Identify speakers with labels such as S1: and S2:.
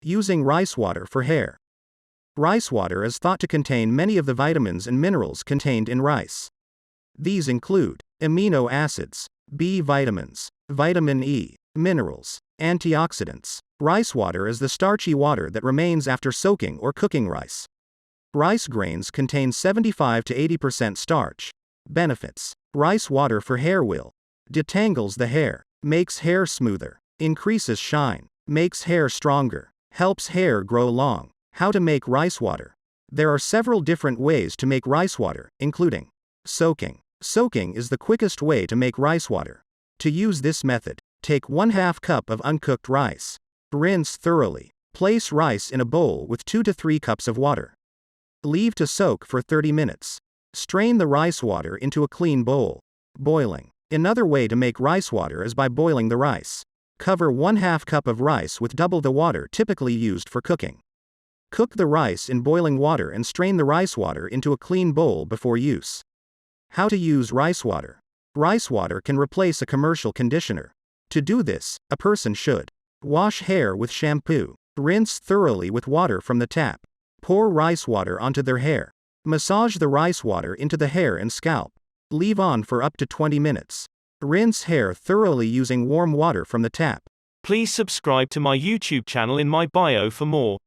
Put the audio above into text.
S1: Using rice water for hair. Rice water is thought to contain many of the vitamins and minerals contained in rice. These include amino acids, B vitamins, vitamin E, minerals, antioxidants. Rice water is the starchy water that remains after soaking or cooking rice. Rice grains contain 75 to 80% starch. Benefits. Rice water for hair will detangles the hair, makes hair smoother, increases shine, makes hair stronger, helps hair grow long. How to make rice water. There are several different ways to make rice water, including soaking. Soaking is the quickest way to make rice water. To use this method, take 1/2 cup of uncooked rice. Rinse thoroughly. Place rice in a bowl with 2 to 3 cups of water. Leave to soak for 30 minutes. Strain the rice water into a clean bowl. Boiling. Another way to make rice water is by boiling the rice. Cover 1/2 cup of rice with double the water typically used for cooking. Cook the rice in boiling water and strain the rice water into a clean bowl before use. How to use rice water. Rice water can replace a commercial conditioner. To do this, a person should wash hair with shampoo. Rinse thoroughly with water from the tap. Pour rice water onto their hair. Massage the rice water into the hair and scalp. Leave on for up to 20 minutes. Rinse hair thoroughly using warm water from the tap.
S2: Please subscribe to my YouTube channel in my bio for more.